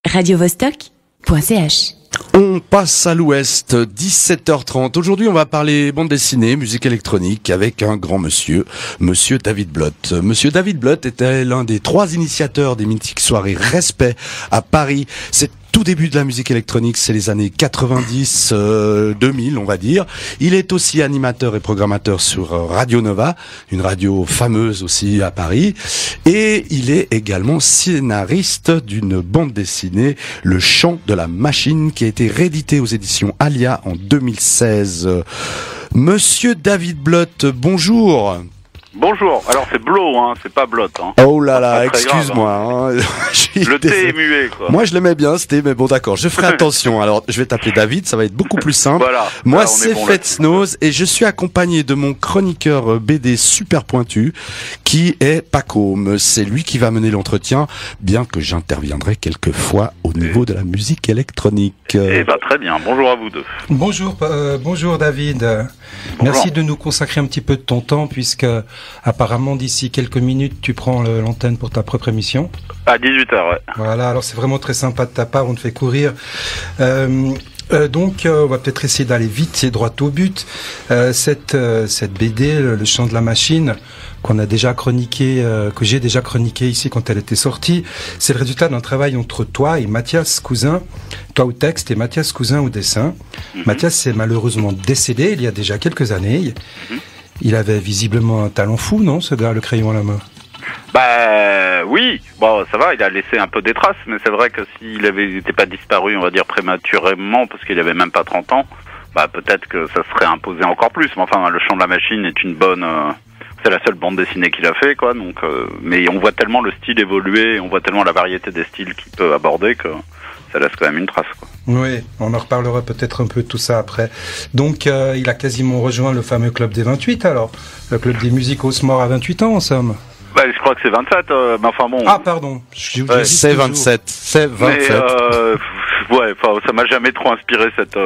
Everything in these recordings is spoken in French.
radiovostok.ch. On passe à l'ouest, 17h30. Aujourd'hui, on va parler bande dessinée, musique électronique avec un grand monsieur David Blott. Monsieur David Blott était l'un des 3 initiateurs des mythiques soirées Respect à Paris. C'est tout début de la musique électronique, c'est les années 90, 2000, on va dire. Il est aussi animateur et programmateur sur Radio Nova, une radio fameuse aussi à Paris. Et il est également scénariste d'une bande dessinée, Le Chant de la Machine, qui a été rééditée aux éditions Alia en 2016. Monsieur David Blott, bonjour. Bonjour, alors c'est Blow, hein, c'est pas Blott. Hein. Oh là là, excuse-moi. Hein. Le T est muet, quoi. Moi je l'aimais bien, c'était, mais bon d'accord, je ferai attention. Alors je vais t'appeler David, ça va être beaucoup plus simple. Voilà. Moi Là, c'est bon, Fetsnose et je suis accompagné de mon chroniqueur BD super pointu qui est Pacôme. C'est lui qui va mener l'entretien, bien que j'interviendrai quelquefois au niveau de la musique électronique. Eh ben très bien, bonjour à vous deux. Bonjour David. Bonjour. Merci de nous consacrer un petit peu de ton temps puisque apparemment d'ici quelques minutes tu prends l'antenne pour ta propre émission. À 18h, ouais. Voilà, alors c'est vraiment très sympa de ta part, on te fait courir. Donc on va peut-être essayer d'aller vite et droit au but. Cette BD, Le Chant de la Machine, qu'on a déjà chroniqué, que j'ai déjà chroniqué ici quand elle était sortie, c'est le résultat d'un travail entre toi et Mathias Cousin, toi au texte et Mathias Cousin au dessin. Mathias est malheureusement décédé il y a déjà quelques années. Il avait visiblement un talent fou, non, ce gars, le crayon à la main? Bah oui, bon ça va, il a laissé un peu des traces, mais c'est vrai que s'il n'était pas disparu, on va dire prématurément, parce qu'il avait même pas 30 ans, bah peut-être que ça serait imposé encore plus. Mais enfin, Le Chant de la Machine est une bonne... c'est la seule bande dessinée qu'il a fait, quoi. Donc, mais on voit tellement le style évoluer, on voit tellement la variété des styles qu'il peut aborder que ça laisse quand même une trace, quoi. Oui, on en reparlera peut-être un peu de tout ça après. Donc, il a quasiment rejoint le fameux club des 28, alors. Le club des musicos morts à 28 ans, en somme. Bah, je crois que c'est 27, mais enfin bon... Ah, pardon. C'est 27, c'est 27. Mais, ouais, enfin, ça m'a jamais trop inspiré cette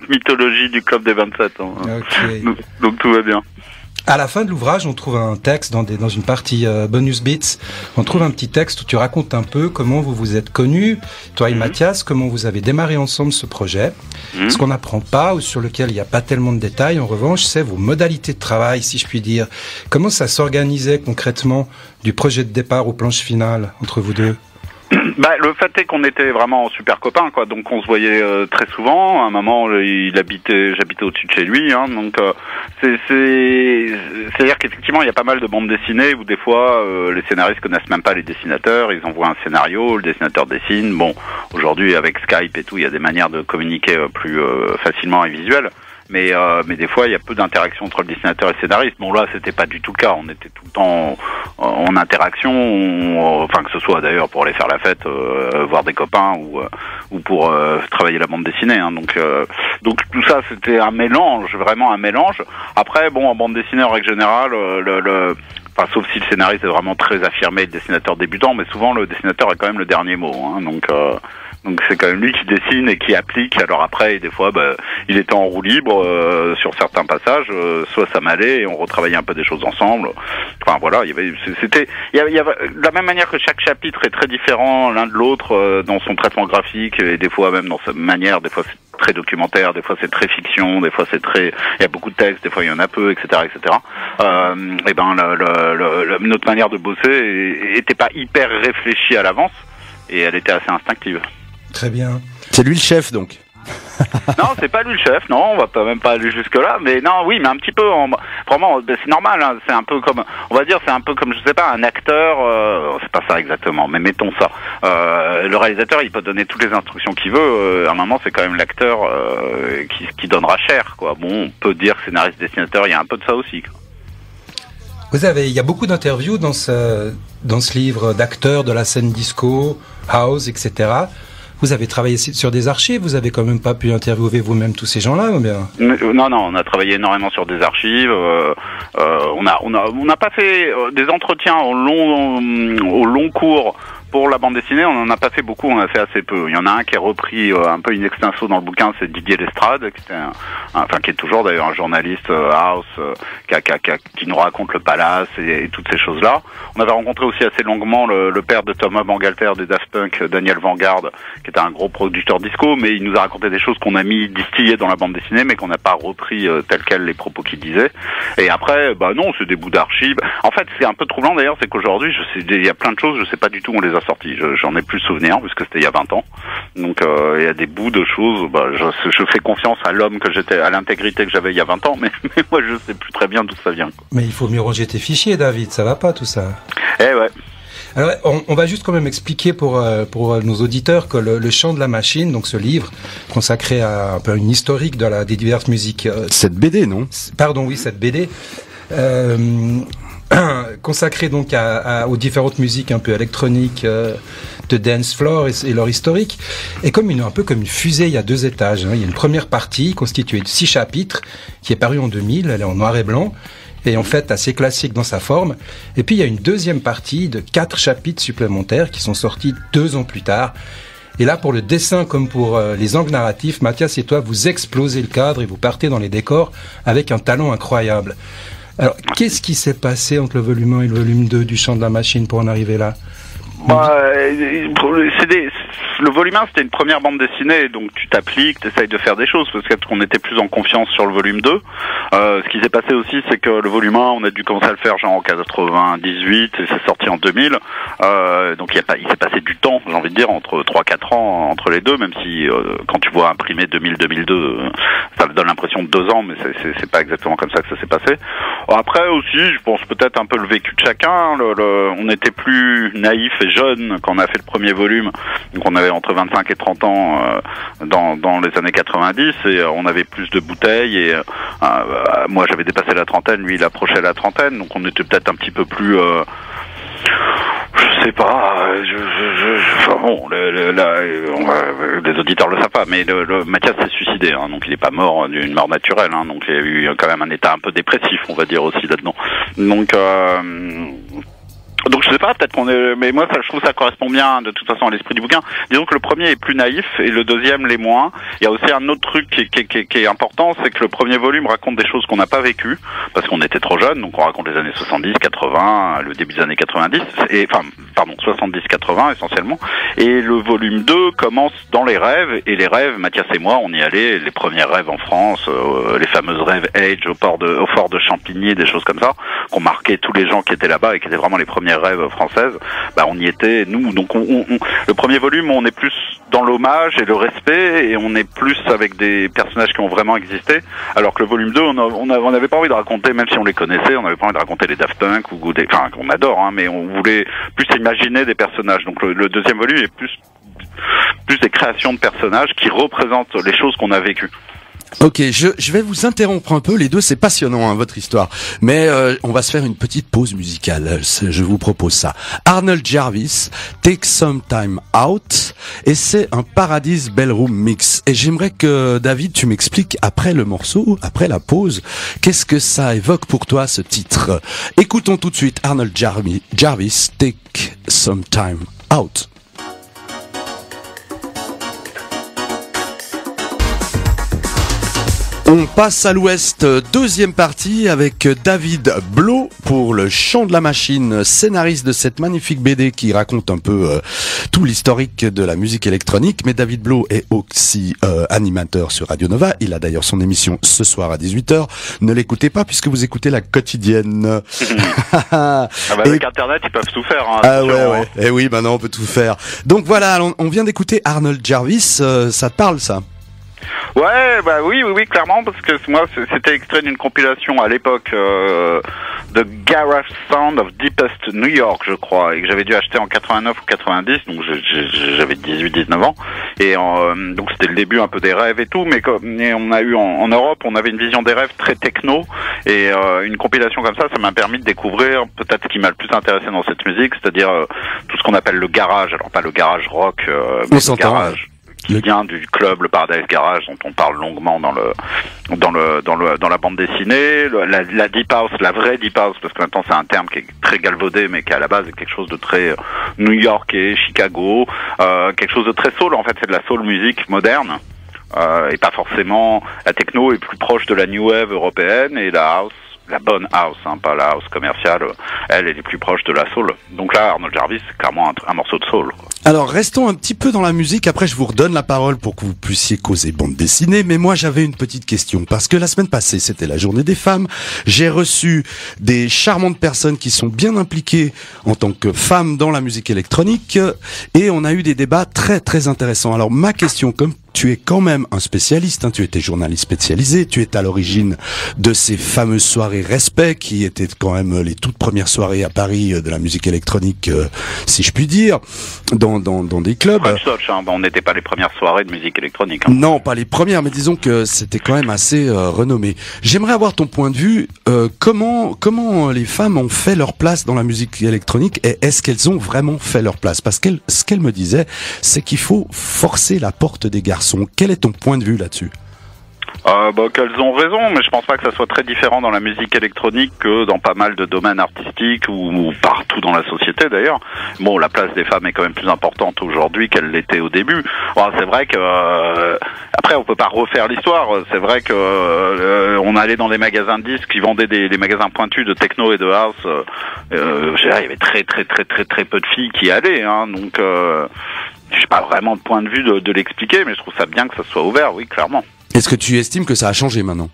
mythologie du club des 27. Hein. Okay. Donc tout va bien. À la fin de l'ouvrage, on trouve un texte dans une partie bonus bits. On trouve un petit texte où tu racontes un peu comment vous vous êtes connus, toi et Mathias, comment vous avez démarré ensemble ce projet. Ce qu'on n'apprend pas ou sur lequel il n'y a pas tellement de détails, en revanche, c'est vos modalités de travail, si je puis dire. Comment ça s'organisait concrètement du projet de départ aux planches finales entre vous deux? Bah, le fait est qu'on était vraiment super copains, quoi. Donc on se voyait très souvent. À un moment, j'habitais au-dessus de chez lui, hein. Donc c'est-à-dire qu'effectivement, il y a pas mal de bandes dessinées où des fois les scénaristes connaissent même pas les dessinateurs. Ils envoient un scénario, le dessinateur dessine. Bon, aujourd'hui avec Skype et tout, il y a des manières de communiquer plus facilement et visuelles. Mais des fois, il y a peu d'interaction entre le dessinateur et le scénariste. Bon, là, c'était pas du tout le cas. On était tout le temps en interaction, enfin, que ce soit d'ailleurs pour aller faire la fête, voir des copains ou pour travailler la bande dessinée. Hein. Donc tout ça, c'était un mélange, vraiment un mélange. Après, bon, en bande dessinée, en règle générale, enfin, sauf si le scénariste est vraiment très affirmé, le dessinateur débutant, mais souvent, le dessinateur a quand même le dernier mot. Hein. Donc c'est quand même lui qui dessine et qui applique. Alors après, des fois, il était en roue libre sur certains passages. Soit ça m'allait et on retravaillait un peu des choses ensemble. Enfin voilà, il y avait de la même manière que chaque chapitre est très différent l'un de l'autre dans son traitement graphique et des fois même dans sa manière. Des fois c'est très documentaire, des fois c'est très fiction, des fois c'est très, il y a beaucoup de textes, des fois il y en a peu, etc., etc. Et ben notre manière de bosser était pas hyper réfléchie à l'avance et elle était assez instinctive. Très bien. C'est lui le chef, donc. Non, c'est pas lui le chef, non, on va pas même pas aller jusque là, mais non, oui, mais un petit peu, vraiment, c'est normal, hein, c'est un peu comme, on va dire, c'est un peu comme, je sais pas, un acteur, c'est pas ça exactement, mais mettons ça, le réalisateur, il peut donner toutes les instructions qu'il veut, à un moment, c'est quand même l'acteur qui donnera cher, quoi. Bon, on peut dire scénariste, dessinateur, il y a un peu de ça aussi, quoi. Il y a beaucoup d'interviews dans ce livre d'acteurs de la scène disco, house, etc. Vous avez travaillé sur des archives, vous avez quand même pas pu interviewer vous-même tous ces gens-là, ou bien? Non, on a travaillé énormément sur des archives. On n'a pas fait des entretiens au long cours pour la bande dessinée, on en a pas fait beaucoup, on en a fait assez peu. Il y en a un qui est repris un peu in extenso dans le bouquin, c'est Didier Lestrade, qui est toujours d'ailleurs un journaliste house, qui nous raconte le Palace et toutes ces choses-là. On avait rencontré aussi assez longuement le père de Thomas Bangalter des Daft Punk, Daniel Vanguard, qui était un gros producteur disco, mais il nous a raconté des choses qu'on a mis distillées dans la bande dessinée, mais qu'on n'a pas repris tel quel les propos qu'il disait. Et après, non, c'est des bouts d'archives. En fait, c'est un peu troublant d'ailleurs, c'est qu'aujourd'hui, il y a plein de choses, je sais pas du tout où on les a sorties. J'en ai plus souvenir, puisque c'était il y a 20 ans. Donc, il y a des bouts de choses, je fais confiance à l'homme que j'étais, à l'intégrité que j'avais il y a 20 ans, mais moi, je sais plus très bien d'où ça vient, quoi. Mais il faut mieux ranger tes fichiers, David, ça va pas tout ça. Eh ouais. Alors, on va juste quand même expliquer pour nos auditeurs que le Chant de la Machine, donc ce livre consacré à un peu une historique des diverses musiques. Cette BD, non? Pardon, oui, cette BD. Consacré donc aux différentes musiques un peu électroniques de dance floor et leur historique, est un peu comme une fusée. Il y a 2 étages. Il y a une première partie constituée de 6 chapitres qui est parue en 2000. Elle est en noir et blanc. Et en fait assez classique dans sa forme. Et puis il y a une deuxième partie de 4 chapitres supplémentaires qui sont sortis 2 ans plus tard. Et là, pour le dessin comme pour les angles narratifs, Mathias et toi, vous explosez le cadre et vous partez dans les décors avec un talent incroyable. Alors, qu'est-ce qui s'est passé entre le volume 1 et le volume 2 du Chant de la Machine pour en arriver là? Le volume 1, c'était une première bande dessinée, donc tu t'appliques, tu essayes de faire des choses, parce qu'on était plus en confiance sur le volume 2. Ce qui s'est passé aussi, c'est que le volume 1, on a dû commencer à le faire genre en 98, et c'est sorti en 2000. Donc il s'est passé du temps, j'ai envie de dire, entre 3-4 ans entre les deux, même si quand tu vois imprimer 2000-2002, ça donne l'impression de 2 ans, mais c'est pas exactement comme ça que ça s'est passé. Après aussi, je pense peut-être un peu le vécu de chacun. On était plus naïf et jeune quand on a fait le premier volume, donc on avait entre 25 et 30 ans dans les années 90, et on avait plus de bouteilles, et moi j'avais dépassé la trentaine, lui il approchait la trentaine, donc on était peut-être un petit peu plus je sais pas, les auditeurs le savent pas, mais Mathias s'est suicidé, hein, donc il est pas mort d'une mort naturelle, hein, donc il y a eu quand même un état un peu dépressif, on va dire aussi là-dedans. Donc je sais pas, peut-être mais moi je trouve que ça correspond bien de toute façon à l'esprit du bouquin. Disons que le premier est plus naïf et le deuxième l'est moins. Il y a aussi un autre truc qui est important, c'est que le premier volume raconte des choses qu'on n'a pas vécues parce qu'on était trop jeunes, donc on raconte les années 70, 80, le début des années 90, 70, 80 essentiellement. Et le volume 2 commence dans les rêves, et les rêves, Mathias et moi, on y allait, les premiers rêves en France, les fameuses rêves Age au fort de Champigny, des choses comme ça, qu'on marquait tous les gens qui étaient là-bas et qui étaient vraiment les premiers rêves françaises. On y était, nous. Donc le premier volume, on est plus dans l'hommage et le respect, et on est plus avec des personnages qui ont vraiment existé, alors que le volume 2, on n'avait pas envie de raconter, même si on les connaissait, on n'avait pas envie de raconter les Daft Punk qu'on adore, hein, mais on voulait plus imaginer des personnages. Donc le deuxième volume est plus des créations de personnages qui représentent les choses qu'on a vécues. Ok, je vais vous interrompre un peu, les deux, c'est passionnant, hein, votre histoire, mais on va se faire une petite pause musicale, je vous propose ça. Arnold Jarvis, Take Some Time Out, et c'est un Paradise Ballroom mix. Et j'aimerais que David, tu m'expliques après le morceau, après la pause, qu'est-ce que ça évoque pour toi, ce titre. Écoutons tout de suite Arnold Jarvis, Take Some Time Out. On passe à l'ouest, deuxième partie avec David Blot pour le Chant de la Machine, scénariste de cette magnifique BD qui raconte un peu tout l'historique de la musique électronique. Mais David Blot est aussi animateur sur Radio Nova. Il a d'ailleurs son émission ce soir à 18h. Ne l'écoutez pas puisque vous écoutez La Quotidienne. Avec Internet, ils peuvent tout faire. Hein, ah ouais. Et oui, maintenant on peut tout faire. Donc voilà, on vient d'écouter Arnold Jarvis. Ça te parle, ça? Ouais, oui, clairement, parce que moi, c'était extrait d'une compilation à l'époque de Garage Sound of Deepest New York, je crois, et que j'avais dû acheter en 89 ou 90, donc j'avais 18-19 ans, et donc c'était le début un peu des rêves et tout, mais on a eu en Europe, on avait une vision des rêves très techno, et une compilation comme ça m'a permis de découvrir peut-être ce qui m'a le plus intéressé dans cette musique, c'est-à-dire tout ce qu'on appelle le garage, alors pas le garage rock, mais le garage. qui vient du club le Paradise Garage dont on parle longuement dans la bande dessinée, la deep house, la vraie deep house, parce que maintenant c'est un terme qui est très galvaudé mais qui à la base est quelque chose de très new-yorkais, Chicago, quelque chose de très soul. En fait, c'est de la soul musique moderne. Et pas forcément, la techno est plus proche de la new wave européenne, et la house, la bonne house, hein, pas la house commerciale, elle est plus proche de la soul. Donc là, Arnold Jarvis, c'est clairement un morceau de soul, quoi. Alors, restons un petit peu dans la musique. Après, je vous redonne la parole pour que vous puissiez causer bande dessinée. Mais moi, j'avais une petite question. Parce que la semaine passée, c'était la journée des femmes. J'ai reçu des charmantes personnes qui sont bien impliquées en tant que femmes dans la musique électronique. Et on a eu des débats très, très intéressants. Alors, ma question, comme tu es quand même un spécialiste, hein, tu étais journaliste spécialisé, tu es à l'origine de ces fameuses soirées Respect, qui étaient quand même les toutes premières soirées à Paris de la musique électronique, si je puis dire, dans des clubs. On n'était pas les premières soirées de musique électronique. Hein. Non, pas les premières, mais disons que c'était quand même assez renommé. J'aimerais avoir ton point de vue. Comment les femmes ont fait leur place dans la musique électronique, et est-ce qu'elles ont vraiment fait leur place? Parce que ce qu'elle me disait, c'est qu'il faut forcer la porte des garçons. Quel est ton point de vue là-dessus? Qu'elles ont raison, mais je pense pas que ça soit très différent dans la musique électronique que dans pas mal de domaines artistiques ou partout dans la société d'ailleurs. Bon, la place des femmes est quand même plus importante aujourd'hui qu'elle l'était au début. Bon, c'est vrai que après on peut pas refaire l'histoire. C'est vrai que on allait dans des magasins de disques qui vendaient des magasins pointus de techno et de house. Il y avait très peu de filles qui allaient, hein, donc j'ai pas vraiment de point de vue de l'expliquer, mais je trouve ça bien que ça soit ouvert, oui, clairement. Est-ce que tu estimes que ça a changé maintenant?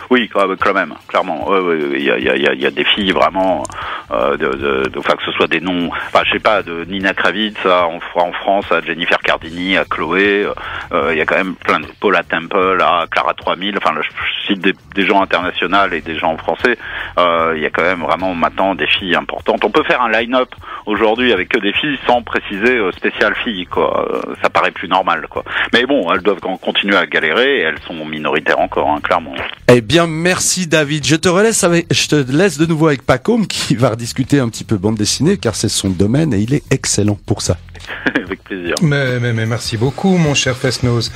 Oui, quand même, clairement. Il y a des filles vraiment, enfin que ce soit des noms, enfin je sais pas, de Nina Kravitz en France, à Jennifer Cardini, à Chloé. Il y a quand même plein de Paula Temple, à Clara 3000. Enfin, je cite des gens internationaux et des gens français. Il y a quand même vraiment maintenant des filles importantes. On peut faire un line-up aujourd'hui avec que des filles sans préciser spécial filles, quoi. Ça paraît plus normal, quoi. Mais bon, elles doivent continuer à galérer et elles sont minoritaires encore, hein, clairement. Eh bien, merci David. Je te laisse de nouveau avec Pacôme qui va rediscuter un petit peu bande dessinée car c'est son domaine et il est excellent pour ça. Avec plaisir. Mais merci beaucoup, mon cher Fesnoz.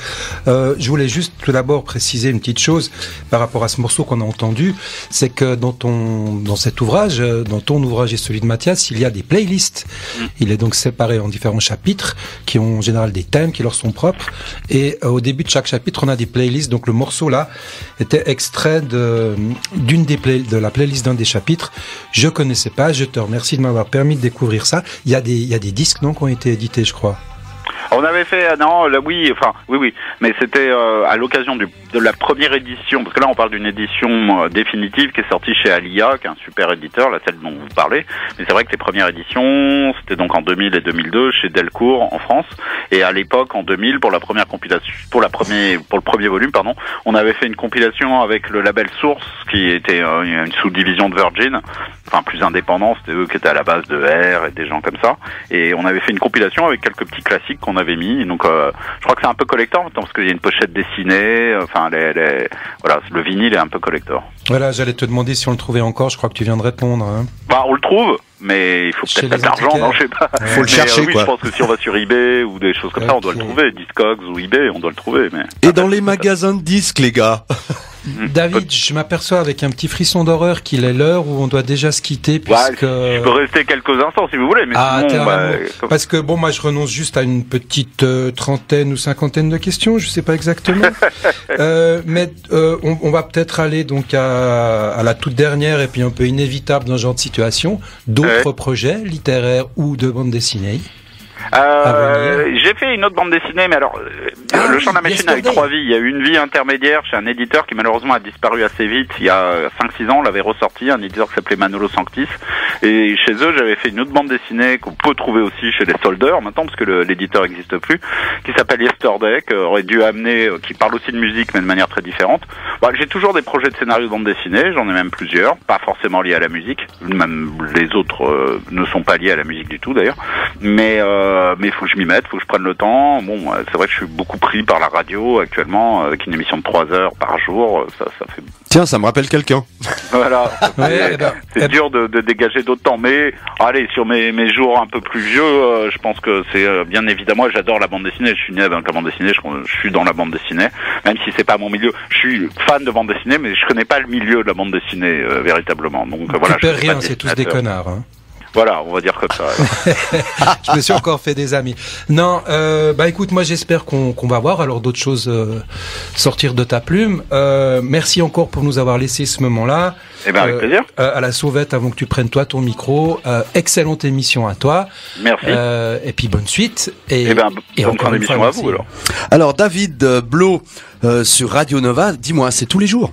Je voulais juste tout d'abord préciser une petite chose par rapport à ce morceau qu'on a entendu, c'est que dans cet ouvrage, dans ton ouvrage et celui de Mathias, il y a des playlists. Il est donc séparé en différents chapitres qui ont en général des thèmes qui leur sont propres. Et au début de chaque chapitre, on a des playlists. Donc le morceau là était extrait de la playlist d'un des chapitres. Je connaissais pas. Je te remercie de m'avoir permis de découvrir ça. Il y a des disques non qui ont été édités, je crois. On avait fait, oui, mais c'était à l'occasion de la première édition, parce que là on parle d'une édition définitive qui est sortie chez Alia, qui est un super éditeur, celle dont vous parlez, mais c'est vrai que les premières éditions, c'était donc en 2000 et 2002 chez Delcourt en France, et à l'époque en 2000 pour la première compilation, pour le premier volume, on avait fait une compilation avec le label Source, qui était une sous-division de Virgin, enfin plus indépendant, c'était eux qui étaient à la base de R et des gens comme ça, et on avait fait une compilation avec quelques petits classiques qu'on avait mis, donc je crois que c'est un peu collector maintenant parce qu'il y a une pochette dessinée, enfin voilà, le vinyle est un peu collector. Voilà, j'allais te demander si on le trouvait encore, je crois que tu viens de répondre. Hein. Bah, on le trouve, mais il faut peut-être pas d'argent, non, je sais pas. Faut le chercher, oui, quoi. Je pense que si on va sur eBay ou des choses comme ça, on doit le trouver, Discogs ou eBay, on doit le trouver, mais. Et dans les magasins de disques, les gars. David, je m'aperçois avec un petit frisson d'horreur qu'il est l'heure où on doit déjà se quitter puisque... Je peux rester quelques instants si vous voulez, mais sinon... Parce que bon, moi je renonce juste à une petite trentaine ou cinquantaine de questions, je sais pas exactement. Mais on va peut-être aller donc à la toute dernière et puis un peu inévitable dans ce genre de situation. D'autres projets littéraires ou de bande dessinée? J'ai fait une autre bande dessinée, mais alors le Chant de la Machine a eu 3 vies. Il y a eu une vie intermédiaire chez un éditeur qui malheureusement a disparu assez vite. Il y a 5-6 ans, on l'avait ressorti, un éditeur qui s'appelait Manolo Sanctis. Et chez eux, j'avais fait une autre bande dessinée qu'on peut trouver aussi chez les soldeurs maintenant, parce que l'éditeur n'existe plus, qui s'appelle Yesterday, aurait dû amener, qui parle aussi de musique, mais de manière très différente. Bon, j'ai toujours des projets de scénario de bande dessinée, j'en ai même plusieurs, pas forcément liés à la musique. Même les autres ne sont pas liés à la musique du tout d'ailleurs. Mais mais il faut que je m'y mette, il faut que je prenne le temps. Bon, c'est vrai que je suis beaucoup pris par la radio actuellement, avec une émission de 3 heures par jour, ça fait... Tiens, ça me rappelle quelqu'un. Voilà, Ouais, c'est dur de dégager d'autres temps, mais allez, sur mes jours un peu plus vieux, je pense que c'est bien évidemment, j'adore la bande dessinée, je suis né avec la bande dessinée, je suis dans la bande dessinée, même si c'est pas mon milieu, je suis fan de bande dessinée, mais je connais pas le milieu de la bande dessinée véritablement, donc voilà. Tu perds rien, c'est tous des connards, hein. Voilà, on va dire comme ça. Je me suis encore fait des amis. Non, bah écoute, moi j'espère qu'on va voir alors d'autres choses sortir de ta plume. Merci encore pour nous avoir laissé ce moment-là. Eh ben avec plaisir. À la sauvette, avant que tu prennes toi ton micro. Excellente émission à toi. Merci. Et puis bonne suite. Et bonne fin d'émission à vous alors. Alors David Blo sur Radio Nova, dis-moi, c'est tous les jours?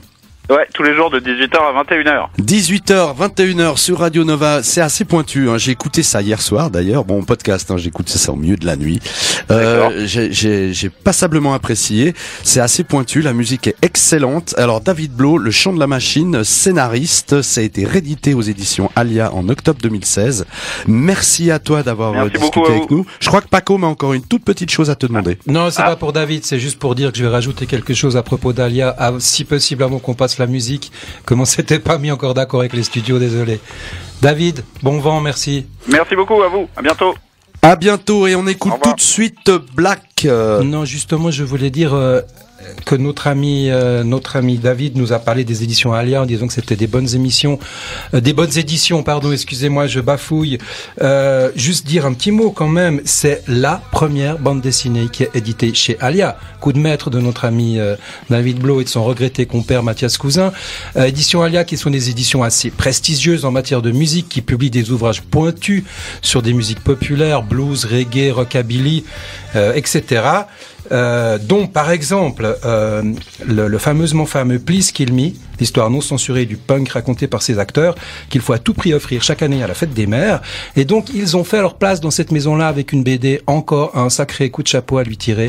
Ouais, tous les jours de 18h à 21h. 18h, 21h sur Radio Nova, c'est assez pointu, hein. J'ai écouté ça hier soir d'ailleurs, bon podcast, hein, j'ai écouté ça au milieu de la nuit. J'ai passablement apprécié, c'est assez pointu, la musique est excellente. Alors David Blo, Le Chant de la Machine, scénariste, ça a été réédité aux éditions Alia en octobre 2016. Merci à toi d'avoir discuté avec nous. Je crois que Paco m'a encore une toute petite chose à te demander. Non, c'est pas pour David, c'est juste pour dire que je vais rajouter quelque chose à propos d'Alia, si possible avant qu'on passe la musique, comme on s'était pas mis encore d'accord avec les studios, désolé. David, bon vent, merci. Merci beaucoup à vous, à bientôt. À bientôt, et on écoute tout de suite Black. Non, justement, je voulais dire que notre ami David nous a parlé des éditions Alia en disant que c'était des bonnes éditions, pardon, excusez-moi, je bafouille. Juste dire un petit mot quand même, c'est la première bande dessinée qui est éditée chez Alia. Coup de maître de notre ami David Blo et de son regretté compère Mathias Cousin. Éditions Alia qui sont des éditions assez prestigieuses en matière de musique, qui publient des ouvrages pointus sur des musiques populaires, blues, reggae, rockabilly, etc. Dont par exemple le fameusement fameux Please Kill Me, l'histoire non censurée du punk racontée par ses acteurs, qu'il faut à tout prix offrir chaque année à la fête des mères. Et donc ils ont fait leur place dans cette maison-là avec une BD, encore un sacré coup de chapeau à lui tirer.